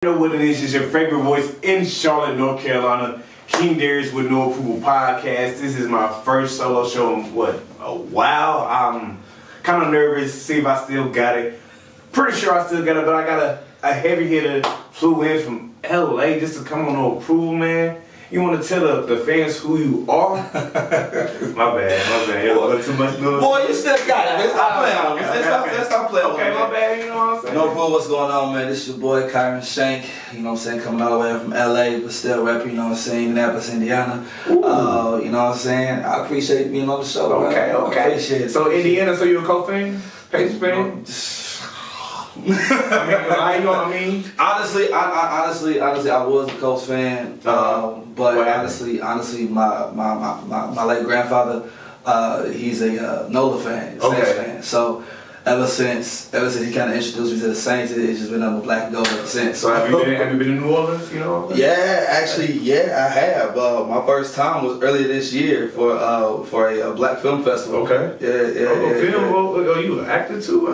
You know what it is, it's your favorite voice in Charlotte, North Carolina, King Darius with No Approval Podcast. This is my first solo show in a while. I'm kind of nervous to see if I still got it. Pretty sure I still got it, but I got a heavy hitter flew in from LA just to come on No Approval, man. You want to tell the fans who you are? my bad. Boy, too much noise. Boy, you still got it, man. Stop playing with me. Let's stop playing with me. Okay, my bad, you know what I'm saying? No clue what's going on, man. This is your boy, KHYRAN SHANK. You know what I'm saying? Coming all the way from LA, but still rapping, you know what I'm saying? Indianapolis, Indiana. You know what I'm saying? I appreciate being on the show, Okay. I appreciate it. So, Indiana, so you a Colts-fan? Patriots fan? I mean, honestly, I was a Colts fan, but honestly, my late grandfather, he's a NOLA fan, Saints fan. So ever since he kind of introduced me to the Saints, it's just been on black and gold ever since. So have you been in New Orleans? You know? Yeah, actually, I have. My first time was earlier this year for a black film festival. Okay. Yeah. Oh, you an actor too?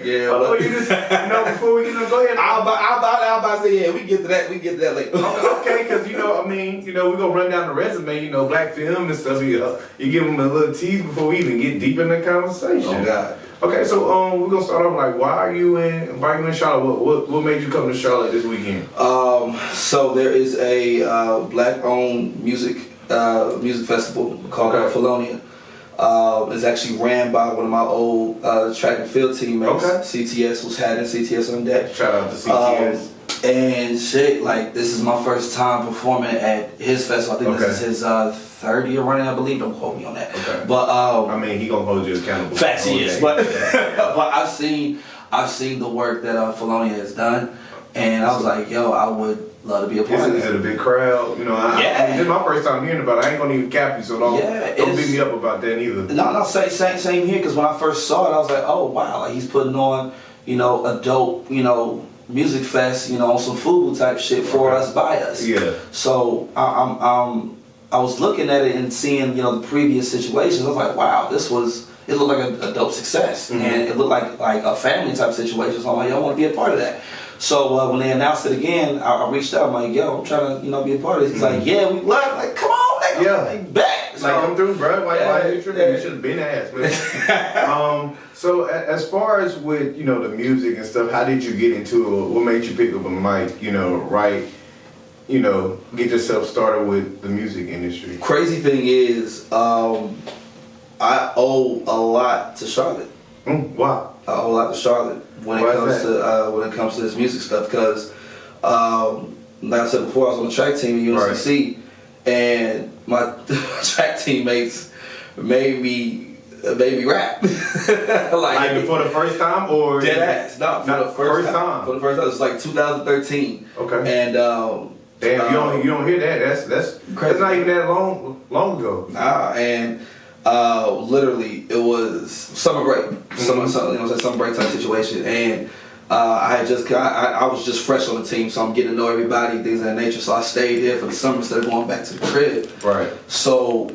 Yeah. Oh, you just before we go ahead. I'm about to say we get to that later. Okay, because we're gonna run down the resume. Black film and stuff. You give them a little tease before we even get deep in the conversation. Oh God. Okay, so we're gonna start off like, why are you in Charlotte? What made you come to Charlotte this weekend? So there is a black-owned music festival called Philonia. It's actually ran by one of my old track and field teammates. Okay. CTS was having CTS on deck. Shout out to CTS. And shit, like this is my first time performing at his festival. I think this is his third year running, I believe. Don't quote me on that. Okay. But he gonna hold you accountable. Facts he is. But I've seen the work that Philonia has done, and I was like, yo, I would love to be a part of it. Is it a big crowd? This is my first time hearing about it. I ain't gonna even cap you, so don't beat me up about that either. No, same here. Because when I first saw it, I was like, oh wow, like he's putting on, a dope, music fest, on some FUBU type shit for us, by us. Yeah. So I was looking at it and seeing, the previous situations. I was like, wow, it looked like a dope success, and it looked like a family type situation. So I'm like, I want to be a part of that. So when they announced it again, I reached out. I'm like, yo, I'm trying to, be a part of this. He's like, yeah, we love it. Like, come on, like, back. So, come through, bro. Why you tripping? You should have been asked, man. So as far as with, the music and stuff, how did you get into it? What made you pick up a mic, write, get yourself started with the music industry? Crazy thing is, I owe a lot to Charlotte. Wow. I owe a lot to Charlotte when it comes to this music stuff, because like I said before, I was on the track team at UNCC, and my track teammates made me rap. like for the first time, or dead ass? No, for the first time. For the first time, it was like 2013. Okay. And damn, you don't hear that? That's crazy. That's not even that long ago. Nah, and literally it was summer break, summer break type situation, and I was just fresh on the team, so I'm getting to know everybody, things of that nature. So I stayed there for the summer instead of going back to the crib. Right. So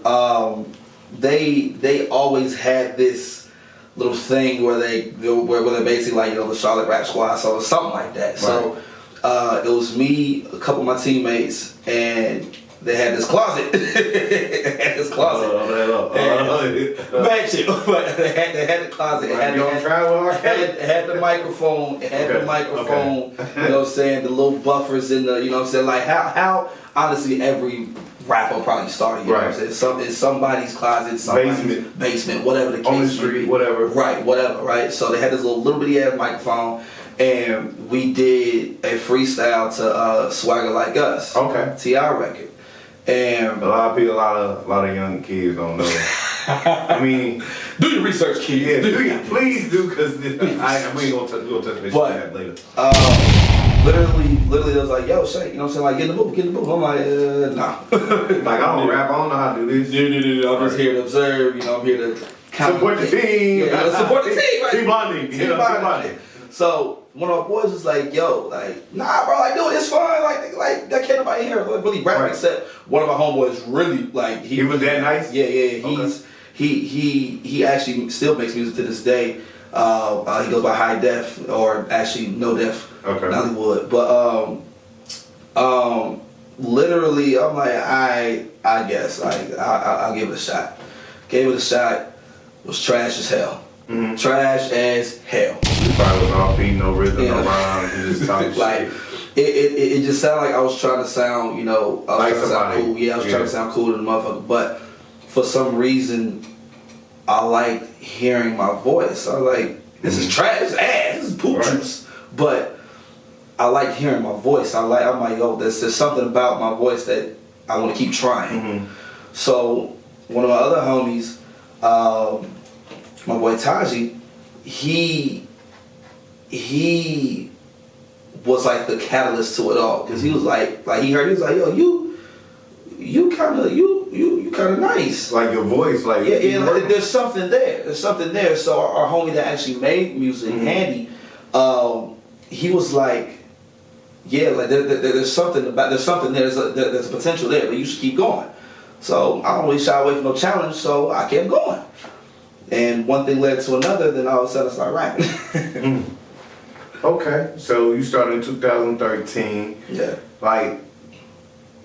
they always had this little thing where they basically like the Charlotte Rap Squad, so something like that. Right. So it was me, a couple of my teammates, and they had this closet. Back to but they had the closet. It had the microphone. It had the microphone. Okay. You know what I'm saying? The little buffers in the. You know what I'm saying? Like how honestly every rapper probably started. You know what I'm saying? It's somebody's closet, somebody's basement, whatever the case. On the street, whatever. Right, whatever. Right. So they had this little bitty ass microphone. And we did a freestyle to Swagger Like Us. Okay. TI record. And a lot of young kids don't know. I mean, do your research, kids. Yeah, please do, because we ain't gonna touch this later. Literally, it was like, yo, Shay, you know what I'm saying? Like, get in the booth. I'm like, nah. Like, I don't rap, I don't know how to do this. I'm just here to observe, I'm here to support the team. Support the team, right? Team bonding. Team bonding. So one of my boys was like, yo, like, nah, bro, like, dude, it's fine. Like, that can't nobody here really rap, except one of my homeboys really, like, he was that nice? Yeah. He actually still makes music to this day. He goes by High Def, or actually No Def. Okay. Nollywood. But literally, I'm like, I guess I'll give it a shot. Gave it a shot. Was trash as hell. Mm-hmm. Trash as hell. You probably was off beat, no rhythm, no rhyme. You just talking like, shit. It just sounded like I was trying to sound, I was like trying to sound cool. Yeah, I was trying to sound cool to the motherfucker. But for some reason, I liked hearing my voice. I was like, this is trash ass. This is poop juice. But I liked hearing my voice. I'm like, yo, there's something about my voice that I want to keep trying. Mm-hmm. So one of my other homies, my boy Taji, he was like the catalyst to it all, because he was like he heard, he was like, yo, you kind of nice, like your voice, like yeah, like, there's something there. So our homie that actually made music, Handy, he was like, yeah, like there's something there. There's a potential there, but you should keep going. So I don't really shy away from no challenge, so I kept going. And one thing led to another, then all of a sudden I started rapping. Okay, so you started in 2013. Yeah. Like,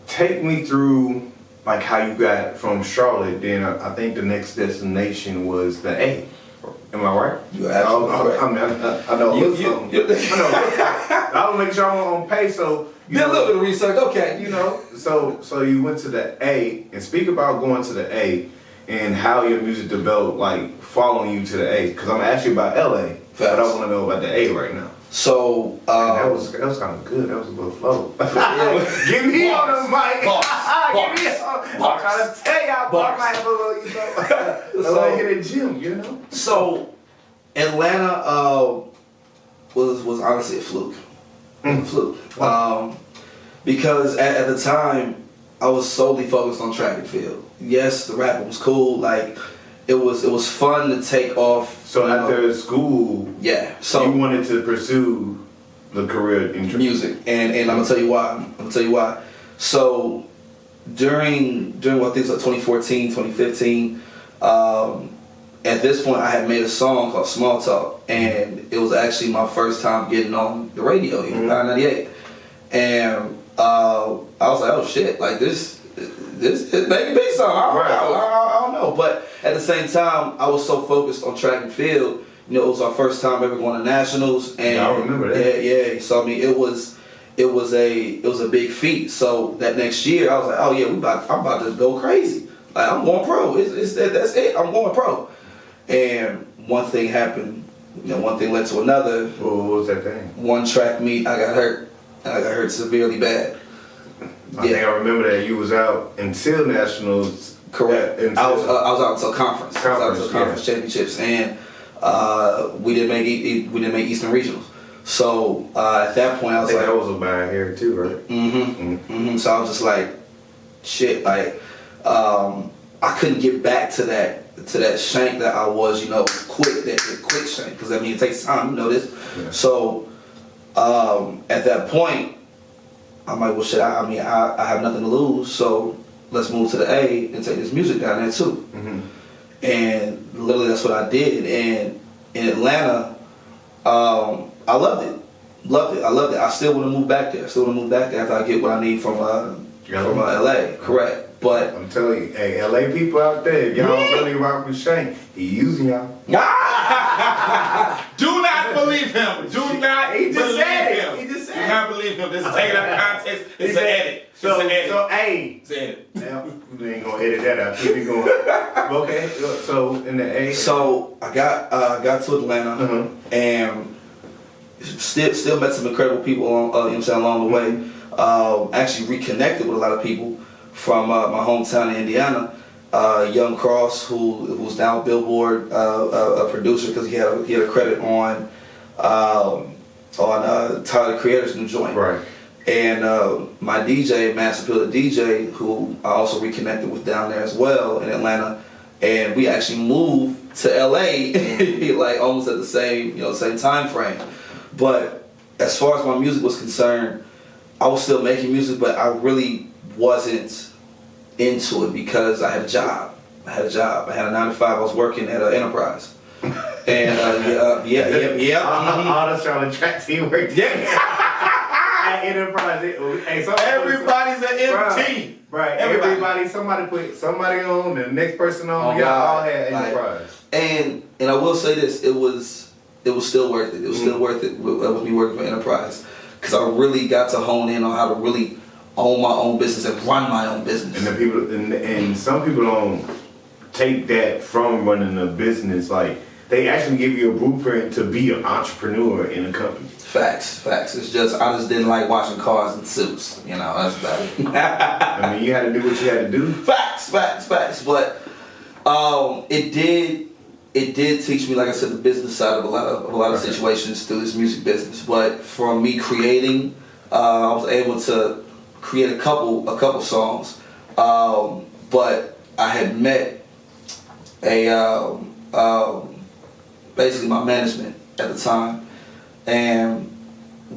take me through like how you got from Charlotte. Then I think the next destination was the A. Am I right? You're absolutely right. I know. I know. I'll make sure I'm on pace. So did a little bit of research. Okay. So you went to the A, and speak about going to the A and how your music developed, like following you to the A. Because I'm gonna ask you about LA, but I want to know about the A right now. So that was kind of good. That was a little flow. Get me on the mic. I'm trying to tell y'all, I have a little, I hit a gym, So Atlanta was honestly a fluke. Because at the time I was solely focused on track and field. Yes, the rapping was cool. Like it was fun to take off. So after school, yeah. So you wanted to pursue the career in music, and I'm gonna tell you why. So during what things like 2014, 2015. At this point, I had made a song called Small Talk, and it was actually my first time getting on the radio here, 98. And I was like, oh shit, like this it may be something. I don't know. But at the same time, I was so focused on track and field. It was our first time ever going to nationals, and I remember that. Yeah. So I mean, it was a big feat. So that next year, I was like, oh yeah, I'm about to go crazy. Like I'm going pro. That's it. I'm going pro. And one thing happened. One thing led to another. What was that thing? One track meet, I got hurt. And I got hurt severely bad. I think I remember that you was out until nationals. Correct. I was out until conference. Conference championships, and we didn't make Eastern regionals. So at that point, I was like, that was about here too, right? So I was just like, shit. Like I couldn't get back to that shank that I was, quick shank, because I mean it takes time. This. Yeah. So at that point, I'm like, well, shit. I have nothing to lose, so let's move to the A and take this music down there too. And literally, that's what I did. And in Atlanta, I loved it. I loved it. I still want to move back there. After I get what I need from LA. Correct. But I'm telling you, hey, LA people out there, if y'all really rock with Shank, he using y'all. Do not believe him. He just said it. He just said it. Do not believe him. This is taken out of context. It's an edit. So, hey. It's an edit. Now, we ain't going to edit that out. Keep it going. Okay, so in the A. So I got to Atlanta and still met some incredible people along the way. Actually reconnected with a lot of people from my hometown in Indiana. Young Cross, who's now with Billboard, a producer, because he had a credit on Tyler the Creator's new joint. Right. And my DJ, Master Pill the DJ, who I also reconnected with down there as well in Atlanta, and we actually moved to LA like almost at the same time frame. But as far as my music was concerned, I was still making music, but I really wasn't into it because I had a job. I had a 9-to-5. I was working at an enterprise. And All the Charlotte track team work. Yeah. Enterprise. Hey, Everybody's an MT. Right. Everybody. Somebody put somebody on, the next person on. Oh, Y'all God. all had Like, Enterprise. And I will say this, it was still worth it. It was still worth it with me working for Enterprise, because I really got to hone in on how to really own my own business and run my own business. And the people, and some people don't take that from running a business. Like, they actually give you a blueprint to be an entrepreneur in a company. Facts. It's just I just didn't like watching cars in suits. You know, that's about it. I mean, you had to do what you had to do. Facts. But it did teach me, like I said, the business side of a lot of situations through this music business. But from me creating, I was able to create a couple songs. But I had met basically my management at the time, and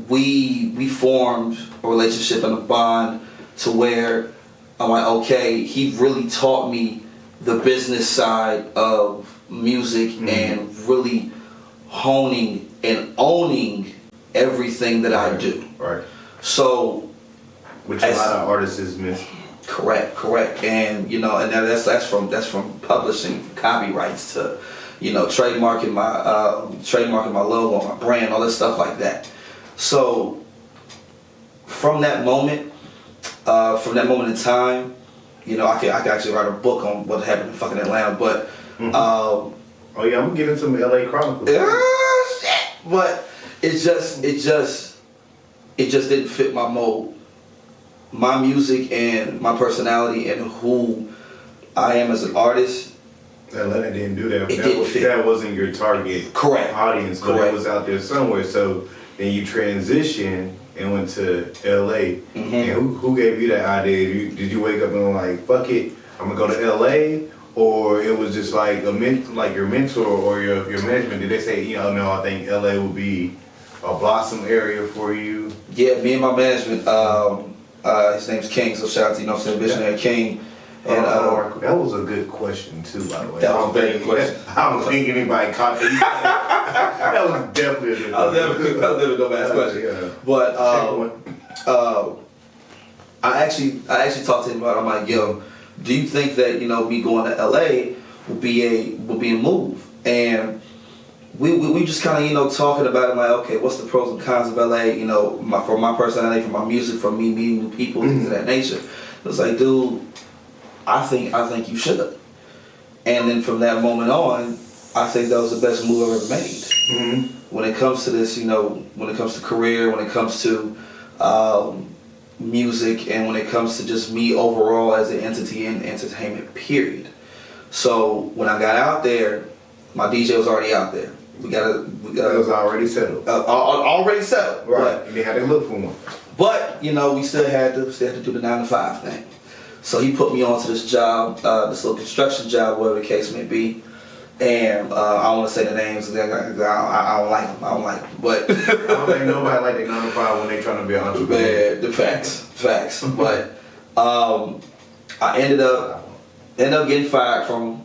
we formed a relationship and a bond to where I'm like, okay, he really taught me the business side of music and really honing and owning everything that I do. Right. So, which a lot of artists miss. Correct. And you know, and that's from publishing, copyrights to, you know, trademarking my logo, my brand, all this stuff like that. So from that moment in time, you know, I could actually write a book on what happened in fucking Atlanta, but oh yeah, I'm gonna get into some LA Chronicles. Shit. But it just didn't fit my mold. My music and my personality and who I am as an artist. Atlanta didn't do that. That wasn't your target audience, but it was out there somewhere. So then you transitioned and went to LA. And who gave you that idea? Did you wake up and like, fuck it, I'm gonna go to LA? Or it was just like like your mentor or your management? Did they say, you know, no, I think LA would be a blossom area for you? Yeah, me and my management. His name's King, so shout out to, you know, Visionary King. And that was a good question too, by the way. That was a very good question. I don't think anybody caught that. That was definitely a good question. That was a dumbass question. Yeah. But I actually talked to him about it. I'm like, yo, do you think that, you know, me going to LA will be a move? And we just kind of, you know, talking about it, like, okay, what's the pros and cons of LA? You know, for my personality, for my music, for me meeting new people, things of that nature. It was like, dude, I think you should. And then from that moment on, I think that was the best move I've ever made. When it comes to this, you know, when it comes to career, when it comes to music, and when it comes to just me overall as an entity in entertainment, period. So when I got out there, my DJ was already out there. It was already settled. Already settled. Right. And they had to look for one. But, you know, we still had to do the 9 to 5 thing. So he put me onto this job, this little construction job, whatever the case may be. And I don't want to say the names, I don't like them. But I don't think nobody like the 9 to 5 when they trying to be an entrepreneur. Man, the facts. But I ended up getting fired from.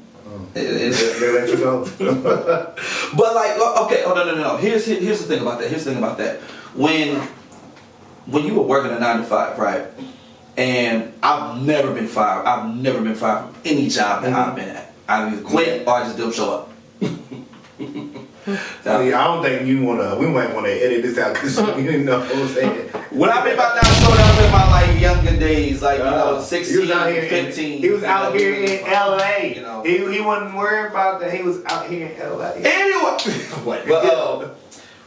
They let you go. But like, okay, oh no. Here's the thing about that. When you were working a 9 to 5, right? And I've never been fired. I've never been fired from any job that I've been at. I either quit or I just didn't show up. I don't think we might want to edit this out because you know what I'm saying. When I've been about now, so that was in my like younger days, like, you know, 16, 15. He was out here in LA. You know. He wasn't worried about that. He was out here in LA. Anyway, but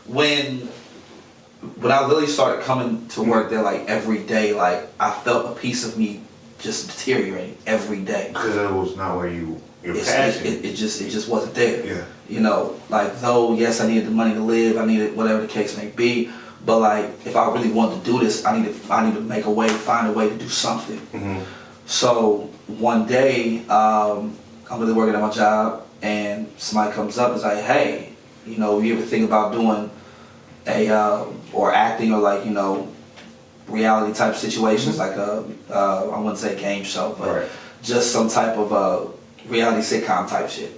when I really started coming to work there, like every day, like I felt a piece of me just deteriorating every day. Because it was not where your passion. It just wasn't there. Yeah. You know, like, though, yes, I needed the money to live, I needed whatever the case may be, but like, if I really wanted to do this, I need to make a way, find a way to do something. So one day, I'm really working at my job, and somebody comes up and is like, hey, you know, you ever think about doing or acting, or like, you know, reality type situations, like I wouldn't say game show, but just some type of reality sitcom type shit.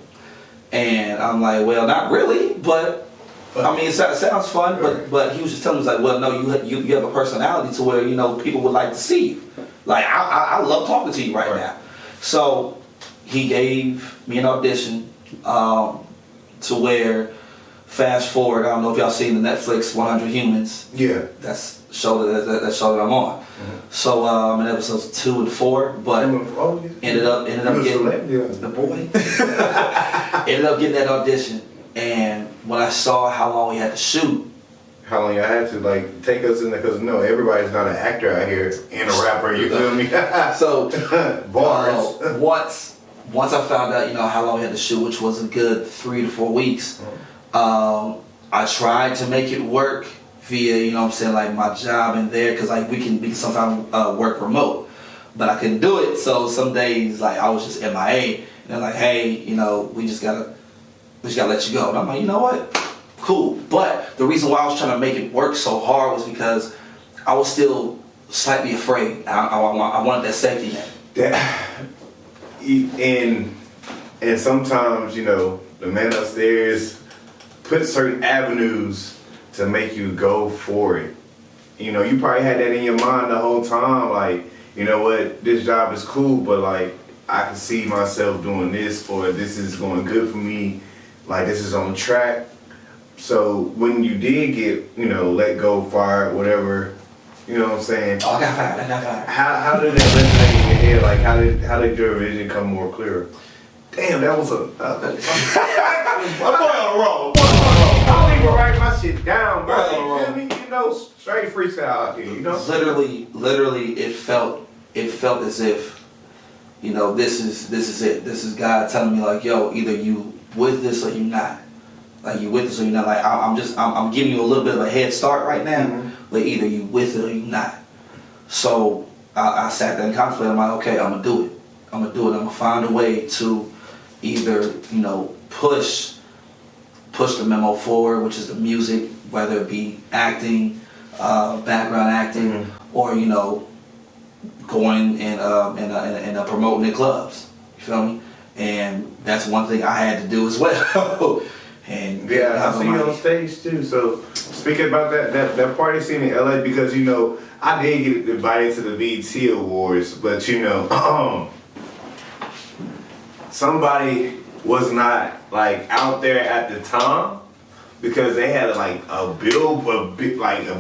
And I'm like, well, not really, but I mean, it sounds fun, but he was just telling me, like, well, no, you have a personality to where, you know, people would like to see you. Like, I love talking to you right now. So he gave me an audition to where, fast forward, I don't know if y'all seen the Netflix 100 Humans. Yeah. That's the show that show that I'm on. Mm-hmm. So I'm in episodes 2 and 4, but ended up getting the boy. Ended up getting that audition, and when I saw how long we had to shoot. How long y'all had to like take us in there? Because no, everybody's not an actor out here and a rapper. You feel me? So bars. Once I found out, you know, how long we had to shoot, which was a good 3 to 4 weeks. I tried to make it work via, you know what I'm saying, like my job in there, because like we can sometimes work remote, but I couldn't do it. So some days like I was just MIA, and they're like, hey, you know, we just gotta let you go. And I'm like, you know what, cool. But the reason why I was trying to make it work so hard was because I was still slightly afraid. I wanted that safety net. And sometimes, you know, the man upstairs put certain avenues to make you go for it. You know, you probably had that in your mind the whole time, like, you know what, this job is cool, but like, I can see myself doing this, or this is going good for me, like this is on track. So when you did get, you know, let go, fired, whatever, you know what I'm saying? Oh, I got fired. How did that resonate in your head? Like, how did your vision come more clear? Damn, that was a. I'm going on the road. I don't even write my shit down, bro. You feel me? You know, straight freestyle out here. You know. Literally, it felt as if, you know, this is it. This is God telling me, like, yo, either you with this or you not. Like, you with this or you not. Like, I'm giving you a little bit of a head start right now, but either you with it or you not. So I sat there and contemplated. I'm like, okay, I'm gonna do it. I'm gonna find a way to either, you know, push the memo forward, which is the music, whether it be acting, background acting, or, you know, going and promoting in clubs. You feel me? And that's one thing I had to do as well. And yeah, I see you on stage too. So speaking about that party scene in LA, because, you know, I did get invited to the BET Awards, but, you know, somebody was not like out there at the time because they had like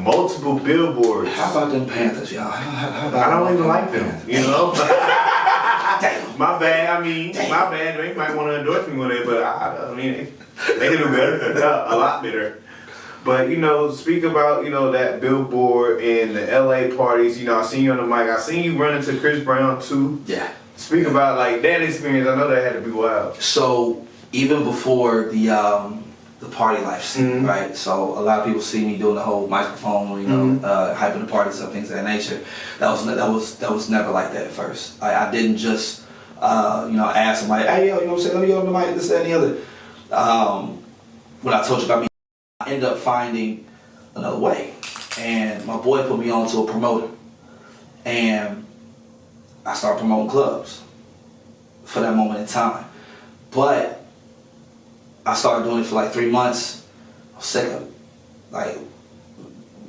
multiple billboards. How about them Panthers, y'all? I don't even like them, you know. Damn. My bad. My bad. They might want to endorse me with it, but I mean, they can do better, a lot better. But, you know, speak about, you know, that billboard and the LA parties. You know, I seen you on the mic. I seen you run into Chris Brown too. Yeah. Speak about like that experience. I know that had to be wild. So even before the party life scene, right? So a lot of people see me doing the whole microphone, you know, hyping the parties up, things of that nature. That was never like that at first. I didn't just you know, ask somebody, hey, yo, you know what I'm saying, let me go on the mic, this, that, and the other. When I told you about me, I ended up finding another way, and my boy put me on to a promoter, and I started promoting clubs for that moment in time. But I started doing it for like 3 months. I was sick of it. Like,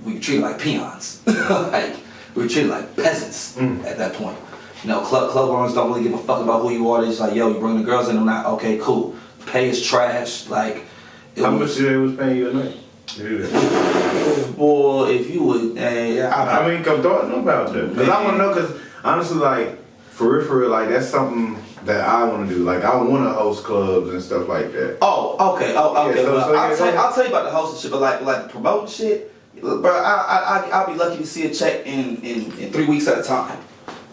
we were treated like peons. Like, we were treated like peasants at that point. You know, club owners don't really give a fuck about who you are. They're just like, yo, you bring the girls in or not? Okay, cool. Pay is trash. Like, how much they was paying you a night? Boy, if you would, I mean, come talk to them about that. Because I want to know, because honestly, like, for real, like, that's something that I want to do. Like, I want to host clubs and stuff like that. Oh, okay. Yeah, so I'll tell you about the hosting shit, but like the promoting shit, bro, I'll be lucky to see a check in 3 weeks at a time.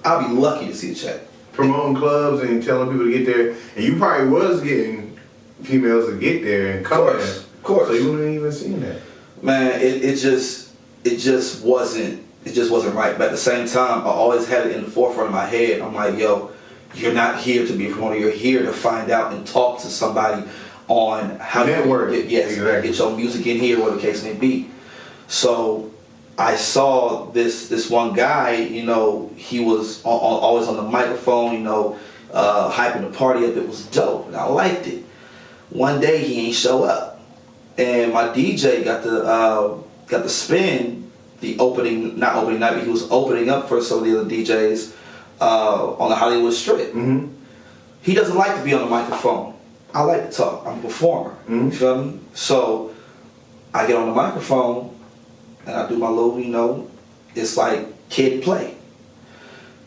I'll be lucky to see a check. Promoting clubs and telling people to get there, and you probably was getting females to get there and come there. Of course. So you wouldn't even seen that. Man, it just wasn't right. But at the same time, I always had it in the forefront of my head. I'm like, yo, you're not here to be a promoter. You're here to find out and talk to somebody on how to get your music in here, whatever the case may be. So I saw this one guy, you know, he was always on the microphone, you know, hyping the party up. It was dope, and I liked it. One day he ain't show up. and my DJ got the spin the not opening night, but he was opening up for some of the other DJs on the Hollywood Strip. Mm-hmm. He doesn't like to be on the microphone. I like to talk. I'm a performer. Mm-hmm. You feel me? So I get on the microphone and I do my little, it's like kid play.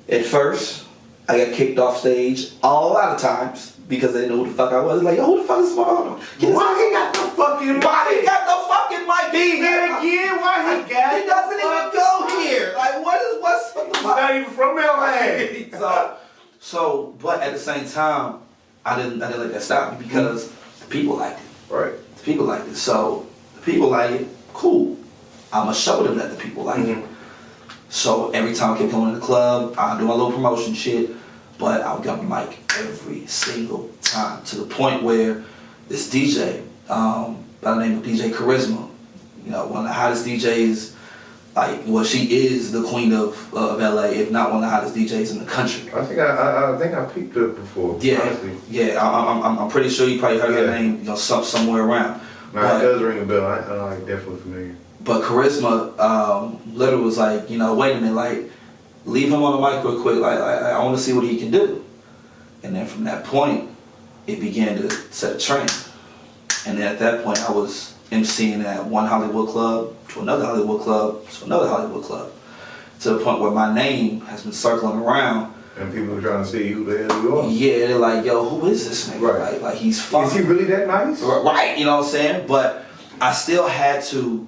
At first, I got kicked off stage a lot of times because they didn't know who the fuck I was. Like, yo, who the fuck is this motherfucker? Why he got the fucking mic? Why he got the fucking mic? Again, why he got He doesn't even go here. Like, what's the He's not even from LA. But at the same time, I didn't let that stop me because the people liked it. Right. The people liked it. So the people like it, cool. I'ma show them that the people like it. So every time I kept coming to the club, I do my little promotion shit, but I would get on the mic every single time to the point where this DJ, by the name of DJ Charisma, one of the hottest DJs, she is the queen of LA, if not one of the hottest DJs in the country. I think I peeped it before. Yeah, honestly. yeah. I'm pretty sure you probably heard that name, somewhere around. No, it does ring a bell. I'm definitely familiar. But Charisma literally was like, wait a minute, leave him on the mic real quick. I want to see what he can do. And then from that point, it began to set a trend. And then at that point, I was emceeing at one Hollywood club, to another Hollywood club, to another Hollywood club, to the point where my name has been circling around. And people are trying to see who the hell you are. Yeah, they're like, yo, who is this nigga? Right. Like he's fun. Is he really that nice? Right, you know what I'm saying? But I still had to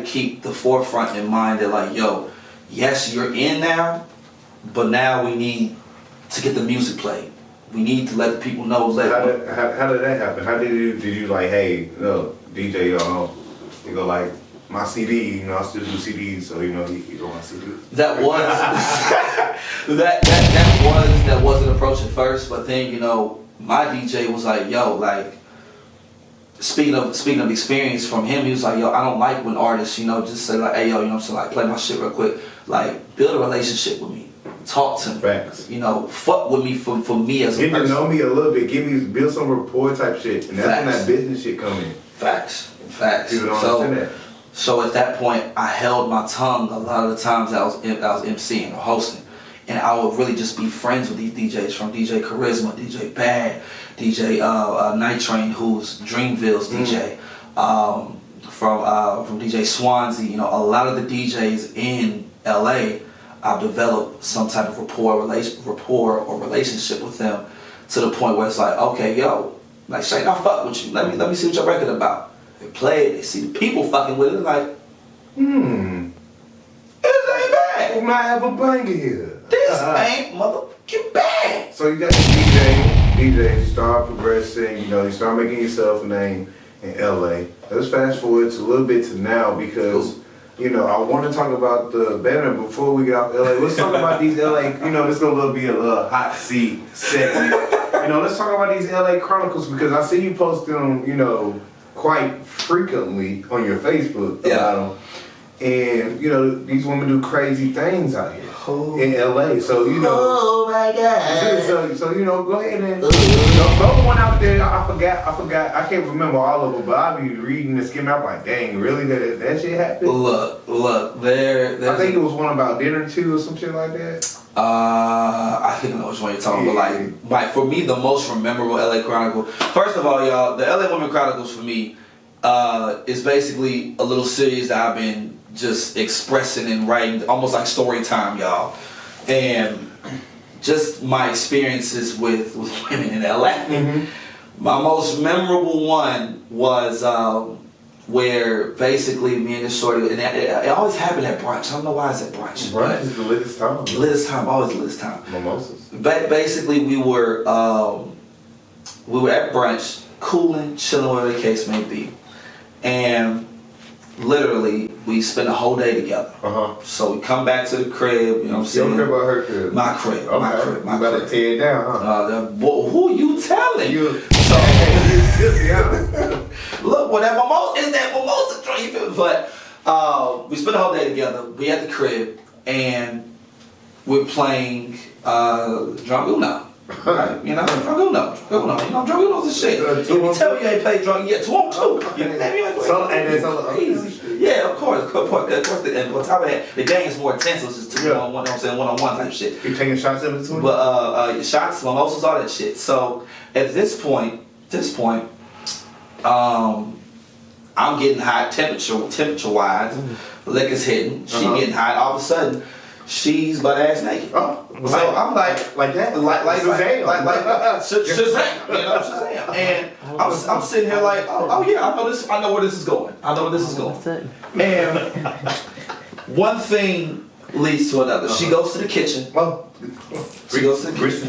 keep the forefront in mind that yes, you're in now, but now we need to get the music played. We need to let the people know. How did that happen? How did you hey, no, DJ, you go my CD, I still do CDs, so you go on CD. That was that was an approach at first, but then my DJ was like, yo, speaking of experience from him, he was like, yo, I don't like when artists, just say hey, yo, play my shit real quick, build a relationship with me. Talk to me. Facts. Fuck with me for me as a person. Get to know me a little bit. Build some rapport type shit. And that's when that business shit come in. Facts. People don't understand that. So at that point, I held my tongue a lot of the times I was emceeing or hosting. And I would really just be friends with these DJs, from DJ Charisma, DJ Bad, DJ Night Train, who's Dreamville's DJ, from DJ Swansea. A lot of the DJs in LA, I've developed some type of rapport or relationship with them, to the point where it's like, okay, yo, Shank, I fuck with you. Let me see what your record about. They play it, they see the people fucking with it, This ain't bad. We might have a banger here. This ain't motherfucking bad. So you got the DJ, you start progressing, you start making yourself a name in LA. Let's fast forward to a little bit to now, because I want to talk about the banner before we get out LA. Let's talk about these LA, this gonna be a little hot seat segment. Let's talk about these LA Chronicles, because I see you post them, quite frequently on your Facebook about them. And, these women do crazy things out here in LA. So, Oh my God. So go ahead and throw one out there. I forgot. I can't remember all of them, but I'll be reading and skimming out like, dang, really? That shit happened? Look, there's I think it was one about dinner too or some shit like that. I think I know which one you're talking about. Like for me, the most memorable LA Chronicle. First of all, y'all, the LA Women Chronicles for me is basically a little series that I've been just expressing and writing, almost like story time, y'all. And just my experiences with women in LA. Mm-hmm. My most memorable one was where basically me and this shorty, and it always happened at brunch. I don't know why it's at brunch. Brunch is the latest time. Latest time, always the latest time. Mimosas. Basically, we were at brunch, cooling, chilling, whatever the case may be, and literally we spent a whole day together. So we come back to the crib, you know what I'm saying? Your crib or her crib? My crib. Okay. My crib. You better tear it down, huh? Who you telling? Look, that mimosa drink, you feel me? But we spent a whole day together. We at the crib and we're playing Drunk Uno. Right? You know, Draguno. You know, Draguno's the shit. If you tell me you ain't played Draguno, yeah, 2-on-2. You know, And it's crazy. Yeah, of course. And on top of that, the game is more intense, so it's just 2-on-1, you know what I'm saying, 1-on-1 type shit. You taking shots in between? But shots, mimosas, all that shit. So at this point, I'm getting hot temperature wise. Liquor's hitting. She getting hot. All of a sudden, she's butt ass naked. Oh, so I'm like that, like Shazam. Shazam, you know, Shazam. And I'm sitting here like, oh yeah, I know where this is going. And one thing leads to another. She goes to the kitchen. She goes to the kitchen.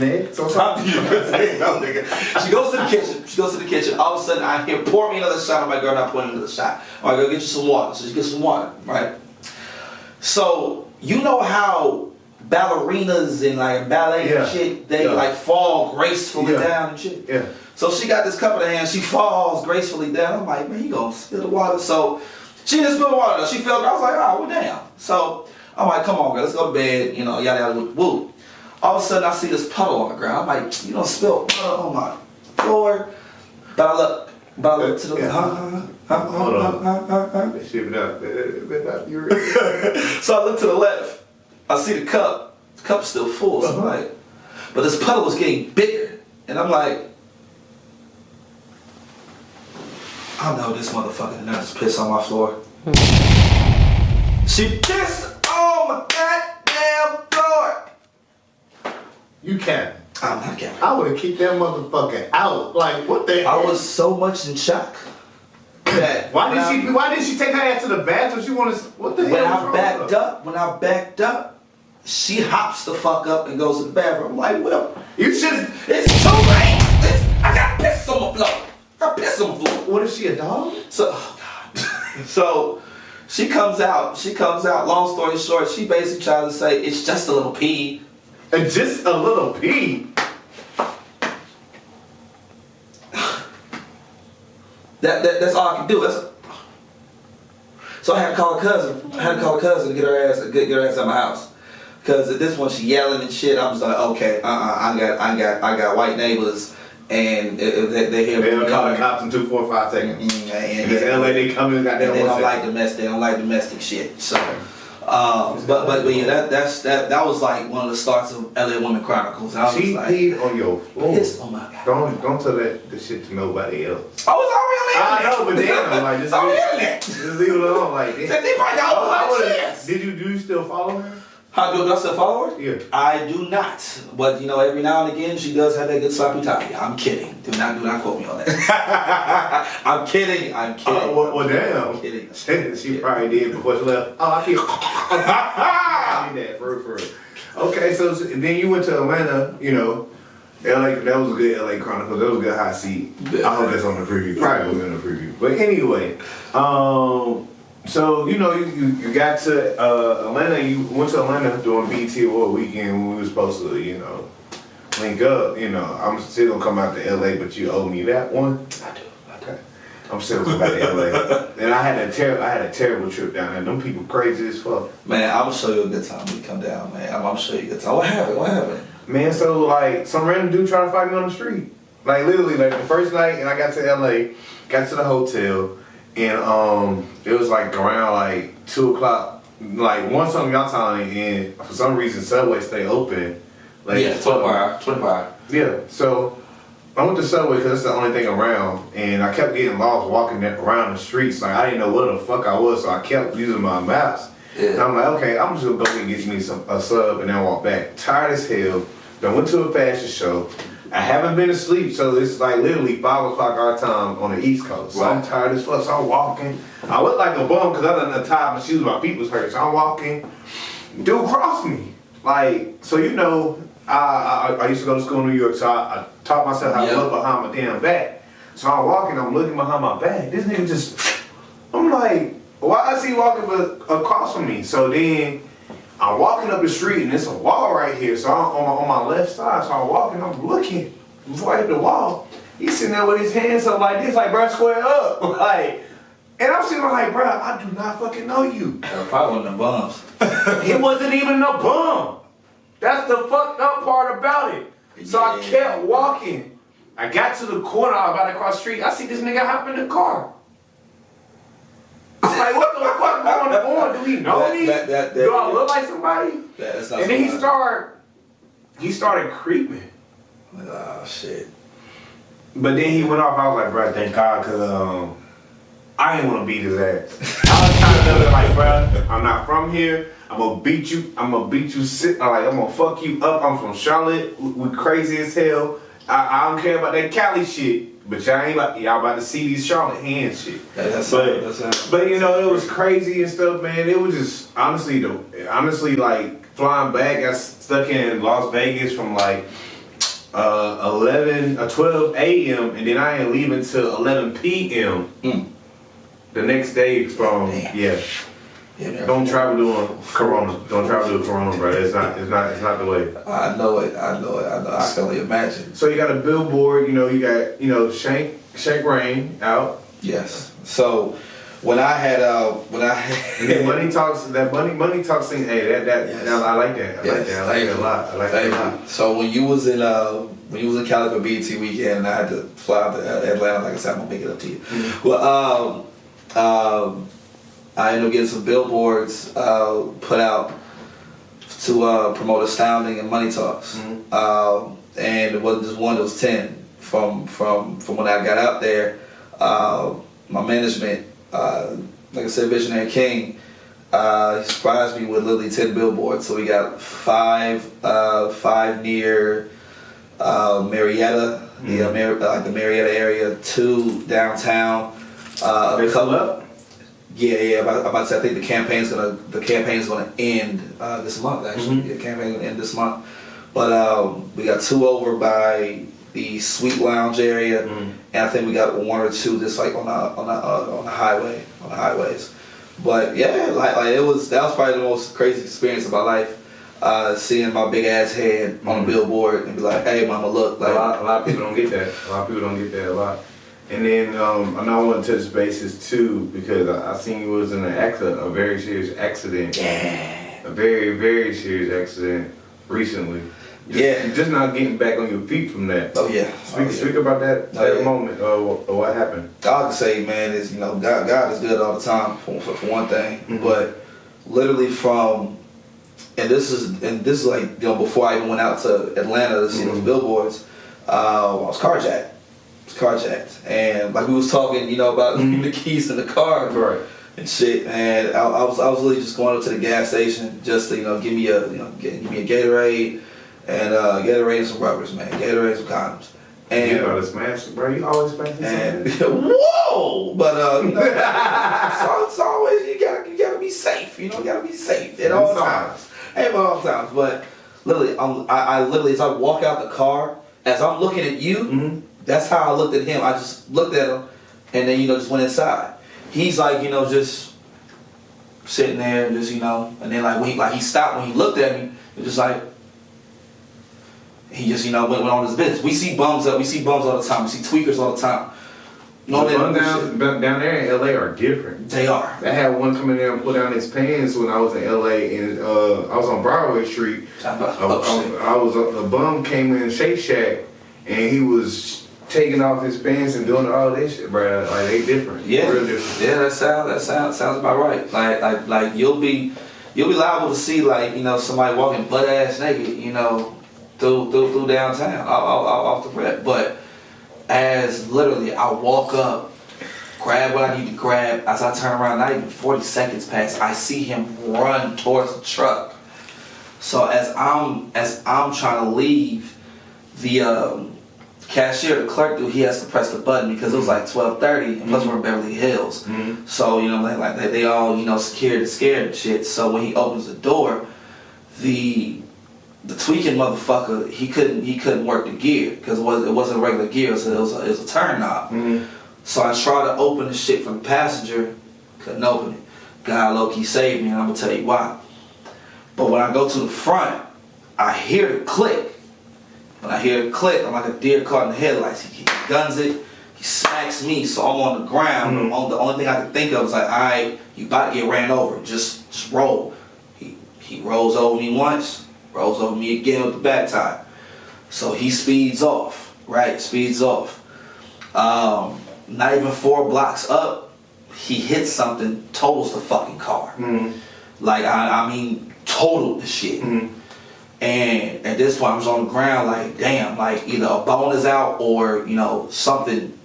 She goes to the kitchen. All of a sudden, I hear, pour me another shot. I'm like, girl, not pouring another shot. All right, go get you some water. So she gets some water, right? So you know how ballerinas and like ballet and shit, they like fall gracefully down and shit. Yeah. So she got this cup in her hand. She falls gracefully down. I'm like, man, you gonna spill the water? So she didn't spill the water though. She felt. I was like, oh, well, damn. So I'm like, come on, girl, let's go to bed. You know, yada yada woo. All of a sudden, I see this puddle on the ground. I'm like, you don't spill puddle on my floor. But I look to the That shit been out. So I look to the left. I see the cup. The cup's still full. So I'm like, but this puddle was getting bigger. And I'm like, I know this motherfucker did not just piss on my floor. She pissed on my goddamn floor. You can't. I'm not counting. I would have kicked that motherfucker out. Like, what the hell? I was so much in shock. That Why did she take her ass to the bathroom? She wanted. What the hell? When I backed up, she hops the fuck up and goes to the bathroom. I'm like, well, You should. it's too late. I got piss on my floor. What is she, a dog? So, oh God. So she comes out. Long story short, she basically tries to say it's just a little pee. And just a little pee. That's all I can do. So I had to call a cousin. to get her ass out of my house. Cause at this point she yelling and shit. I'm just like, okay, I got white neighbors, and they hear me. They'll call the cops in 2-4-5 seconds. And in LA they come in, got They don't like domestic shit. So, but yeah, that was like one of the starts of LA Women Chronicles. I was She like, peed on your floor. oh my God. Don't tell that shit to nobody else. I was already I know, but damn, like just leave it alone, like. Did you still follow her? How do I still follow her? Yeah. I do not. But you know, every now and again she does have that good sloppy toppy. I'm kidding. Do not quote me on that. I'm kidding. Well, damn. I'm kidding. She probably did before she left. Oh, I feel. I need that for real. Okay, so then you went to Atlanta. You know, LA. That was a good LA Chronicles. That was a good hot seat. I hope that's on the preview. Probably was in the preview. But anyway, so you know you got to Atlanta. You went to Atlanta during BT Award weekend when we were supposed to link up. You know, I'm still gonna come out to LA, but you owe me that one. I do. Okay. I'm still gonna come out to LA, and I had a terrible trip down there. Them people crazy as fuck. Man, I'm gonna show you a good time when you come down, man. I'm gonna show you a good time. What happened? Man, so like some random dude trying to fight me on the street. Like literally, like the first night, and I got to LA, got to the hotel. And it was like around like 2 o'clock, like 1 something y'all time, and for some reason Subway stay open. Like, yeah, 24 hour. Yeah, so I went to Subway because that's the only thing around, and I kept getting lost walking around the streets. Like I didn't know where the fuck I was, so I kept using my maps. Yeah. And I'm like, okay, I'm just gonna go and get me a sub and then walk back. Tired as hell. Then went to a fashion show. I haven't been asleep, so it's like literally 5 o'clock our time on the East Coast. So I'm tired as fuck, so I'm walking. I look like a bum because I done untied my shoes, my feet was hurt. So I'm walking. Dude crossed me. Like, so you know, I used to go to school in New York, so I taught myself how to look behind my damn back. So I'm walking, I'm looking behind my back. This nigga just, I'm like, why is he walking across from me? So then I'm walking up the street and there's a wall right here. So I'm on my left side. So I'm walking, I'm looking before I hit the wall. He's sitting there with his hands up like this, like, bruh, square up. Like, and I'm sitting there like, bruh, I do not fucking know you. Probably one of them bums. It wasn't even a bum. That's the fucked up part about it. So I kept walking. I got to the corner, I was about to cross the street. I see this nigga hop in the car. I'm like, what the fuck going on? Do he know me? Do I look like somebody? That's not and then somebody. he started creeping. Oh shit. But then he went off. I was like, bro, thank God, cause I didn't want to beat his ass. I was trying to tell him like, bro, I'm not from here. I'm gonna beat you. I'm gonna fuck you up. I'm from Charlotte. We crazy as hell. I don't care about that Cali shit. But y'all about to see these Charlotte hands shit. But you know, it was crazy and stuff, man. It was just honestly like flying back. I stuck in Las Vegas from like 12 a.m. and then I ain't leaving till 11 p.m. The next day from Don't travel doing Corona. Don't travel doing Corona, bro. It's not the way. I know it. I can only imagine. So you got a billboard. You got KHYRAN out. Yes. So when I had and then money talks thing. Hey, that I like that. I like that a lot. I like that a lot. So when you was in Cali for BT weekend, and I had to fly out to Atlanta, like I said, I'm gonna make it up to you. Well, I ended up getting some billboards put out to promote Astounding and Money Talks, and it wasn't just one; it was 10. From when I got out there, my management, like I said, Visionary King, he surprised me with literally 10 billboards. So we got five near Marietta, the Marietta area, 2 downtown. They come up. Yeah. I'm about to say, I think the campaign's gonna end this month. Actually, the campaign's gonna end this month. But we got 2 over by the Sweet Lounge area, and I think we got 1 or 2 just like on the highways. But yeah, like that was probably the most crazy experience of my life. Seeing my big ass head on a billboard and be like, "Hey, mama, look!" Like a lot of people don't get that. A lot of people don't get that a lot. And then and I want to touch bases too because I seen you was in a very serious accident. Yeah. A very, very serious accident recently. Just not getting back on your feet from that. Oh yeah. Speak about that moment or what happened. All I can say, man, is God is good all the time for one thing, but literally and this is like before I even went out to Atlanta to see those billboards, I was carjacked. And like we was talking, about the keys in the car, right, and shit. And I was really just going up to the gas station just to give me a Gatorade and Gatorade and some rubbers, man. Gatorade and some condoms. And you know, smash, bro. You always smashing something. Whoa! But it's always you gotta be safe. You gotta be safe at all times. At all times. But literally, I literally as I walk out the car, as I'm looking at you. That's how I looked at him. I just looked at him, and then just went inside. He's like just sitting there, just and then when he stopped when he looked at me. It was just like he just went on his business. We see bums all the time. We see tweakers all the time. Down there in LA are different. They are. I had one come in there and pull down his pants when I was in LA, and I was on Broadway Street. A bum came in Shake Shack, and he was taking off his pants and doing all this shit, bro. Like they different. Yeah, real different. Yeah, that sounds about right. Like you'll be liable to see somebody walking butt ass naked, through downtown off the rep. But as literally I walk up, grab what I need to grab, as I turn around, not even 40 seconds pass, I see him run towards the truck. So as I'm trying to leave, the cashier, the clerk, he has to press the button because it was like 12:30, and plus we're in Beverly Hills. So they all scared and shit. So when he opens the door, the tweaking motherfucker, he couldn't work the gear because it wasn't a regular gear, so it was a turn knob. So I tried to open the shit from the passenger, couldn't open it. God low-key saved me, and I'm gonna tell you why. But when I go to the front, I hear the click. When I hear the click, I'm like a deer caught in the headlights. He guns it, he smacks me, so I'm on the ground. The only thing I could think of was like, all right, you about to get ran over, just roll. He rolls over me once, rolls over me again with the back tire. So he speeds off, right? Speeds off. Not even 4 blocks up, he hits something, totals the fucking car. Like, I mean, totaled the shit. And at this point, I was on the ground like, damn, like either a bone is out or, you know, something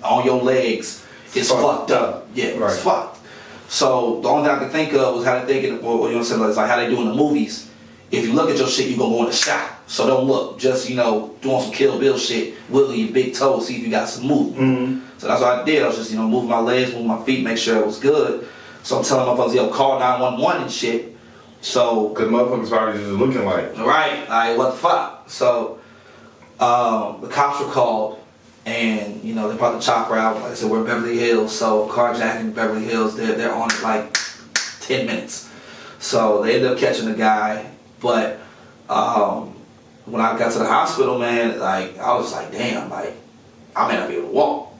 on your legs is fucked up. Yeah, Right. it's fucked. So the only thing I could think of was how they think it, or you know what I'm saying, it's like how they do in the movies. If you look at your shit, you gonna go in the shot. So don't look, just, you know, doing some Kill Bill shit, wiggle your big toes, see if you got some movement. So that's what I did. I was just, you know, moving my legs, moving my feet, make sure it was good. So I'm telling motherfuckers, yo, call 911 and shit. So, Cause motherfuckers probably just looking like. right, like what the fuck? So the cops were called, and you know they brought the chopper out. Like I said, we're in Beverly Hills, so carjacking Beverly Hills, they're on it like 10 minutes. So they ended up catching the guy, but when I got to the hospital, man, like I was like, damn, like I may not be able to walk,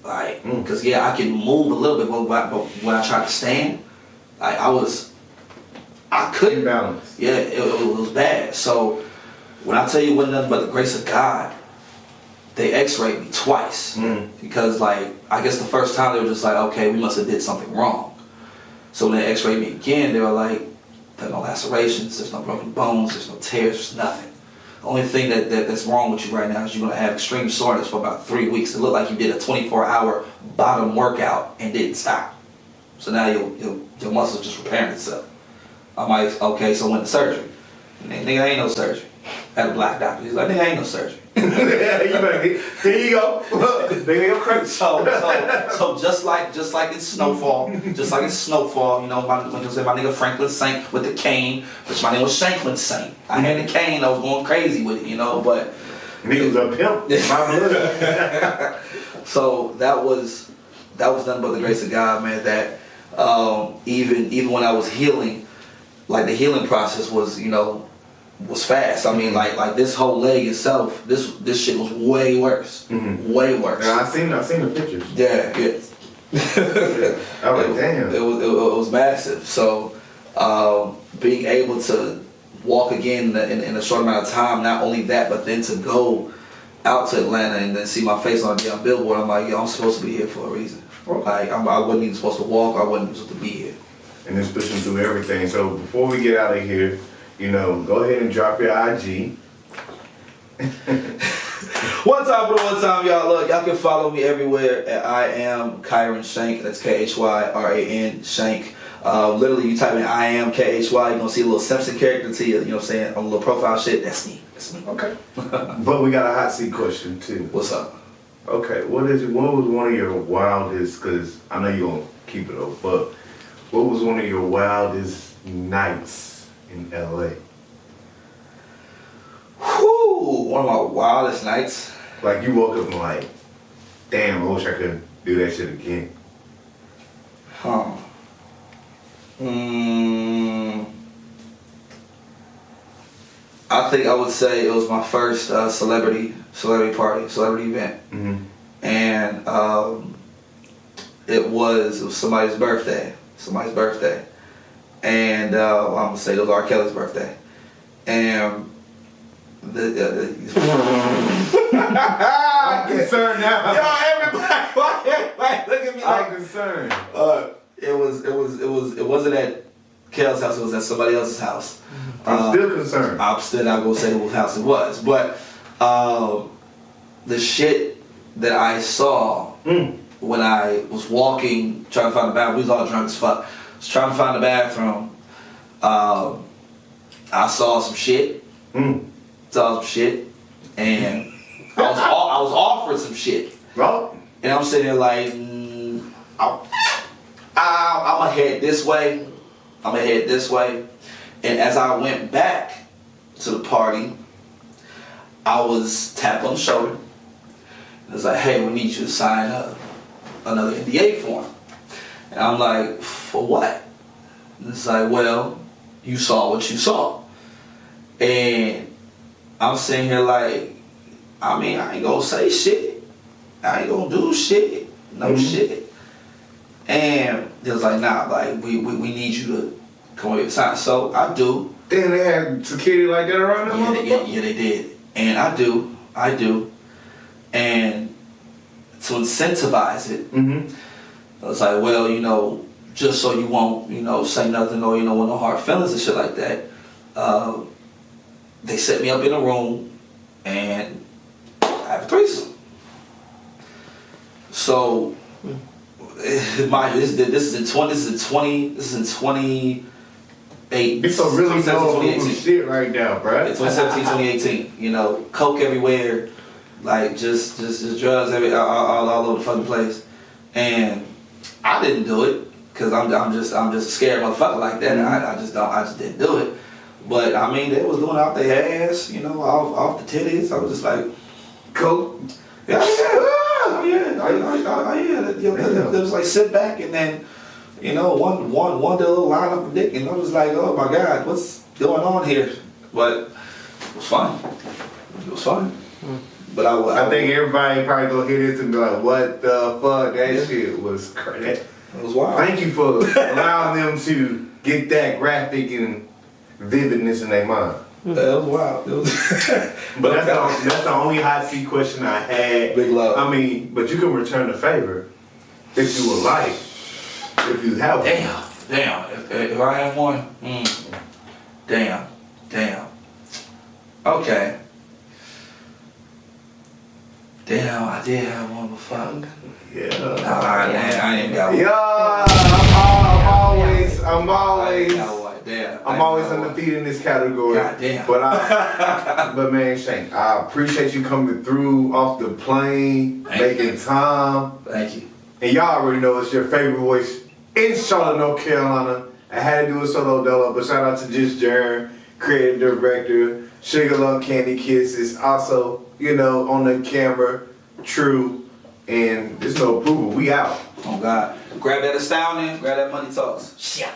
like, cause yeah, I can move a little bit, but when I tried to stand, like I couldn't balance. Yeah, it was bad. So when I tell you it wasn't nothing but the grace of God, they x-rayed me twice. Because like, I guess the first time they were just like, okay, we must have did something wrong. So when they x-rayed me again, they were like, there's no lacerations, there's no broken bones, there's no tears, there's nothing. The only thing that's wrong with you right now is you're gonna have extreme soreness for about 3 weeks. It looked like you did a 24-hour bottom workout and didn't stop. So now your muscles just repairing itself. I'm like, okay, so went to surgery. Nigga, ain't no surgery. I had a black doctor. He's like, nigga, ain't no surgery. There you go. There you go, crazy. So just like it's snowfall, you know, my nigga Franklin Saint with the cane, which my name was Shanklin Saint. I had the cane, I was going crazy with it, you know, but Niggas a pimp. My blood. so that was nothing but the grace of God, man, that even when I was healing, like the healing process was, you know, was fast. I mean, like this whole leg itself, this shit was way worse. Way worse. Yeah, I seen the pictures. Yeah. I was like, damn. It was massive. So being able to walk again in a short amount of time, not only that, but then to go out to Atlanta and then see my face on a damn billboard, I'm like, yo, I'm supposed to be here for a reason. Like I wasn't even supposed to walk, I wasn't even supposed to be here. And it's pushing through everything. So before we get out of here, you know, go ahead and drop your IG. One time, y'all. Look, y'all can follow me everywhere at I am KHYRAN Shank. That's KHYRAN Shank. Literally, you type in I am KHY, you're gonna see a little Simpson character to you. You know what I'm saying? On a little profile shit. That's me. Okay. But we got a hot seat question too. What's up? Okay. What was one of your wildest? Because I know you're gonna keep it up, but what was one of your wildest nights in LA? Whew, one of my wildest nights. Like you woke up and like, damn, I wish I could do that shit again. Huh. I think I would say it was my first celebrity event, and it was somebody's birthday, and I'm gonna say it was R. Kelly's birthday, and I'm concerned now. Yo, everybody, look at me. I'm concerned. It wasn't at Kel's house. It was at somebody else's house. I'm still concerned. I'm still not gonna say whose house it was, but the shit that I saw when I was walking, trying to find the bathroom, we was all drunk as fuck. I was trying to find the bathroom. I saw some shit. And I was offered some shit. Well, and I'm sitting there like, I'ma head this way. And as I went back to the party, I was tapped on the shoulder. It was like, hey, we need you to sign another NDA form. And I'm like, for what? And it's like, well, you saw what you saw. And I'm sitting here like, I mean, I ain't gonna say shit. I ain't gonna do shit. No shit. And it was like, nah, like, we need you to come over here and sign. So I do. Then they had security like that around them. Yeah, they did. And I do. And to incentivize it, Mm-hmm. I was like, well, you know, just so you won't, you know, say nothing or, you know, with no hard feelings and shit like that, they set me up in a room and I have a threesome. So, this is in 2018. It's a really 2017, no shit right now, bruh. 2017, 2018. You know, coke everywhere, like just drugs all over the fucking place. And I didn't do it because I'm just a scared motherfucker like that. I just didn't do it. But I mean, they was doing out their ass, you know, off the titties. I was just like, Coke. yeah. They was like sit back and then, you know, one little line up a dick and I was like, oh my God, what's going on here? But it was fun. But I think everybody probably gonna hear this and be like, what the fuck? That shit was crazy. It was wild. Thank you for allowing them to get that graphic and vividness in their mind. That was wild. But that's the only hot seat question I had. Big love. I mean, but you can return the favor if you would like, if you have one. Damn. If I have one, damn. Okay. Damn, I did have one before. Yeah. Nah, I ain't got one. Yeah, I'm always undefeated in this category. God damn. But man, Shank, I appreciate you coming through off the plane, making time. Thank you. And y'all already know it's your favorite voice in Charlotte, North Carolina. I had to do a solo dolo, but shout out to Just Jern, creative director, Sugar Love Candy Kisses, also, you know, on the camera, True, and there's no approval. We out. Oh God. Grab that astounding, grab that money talks. Shit.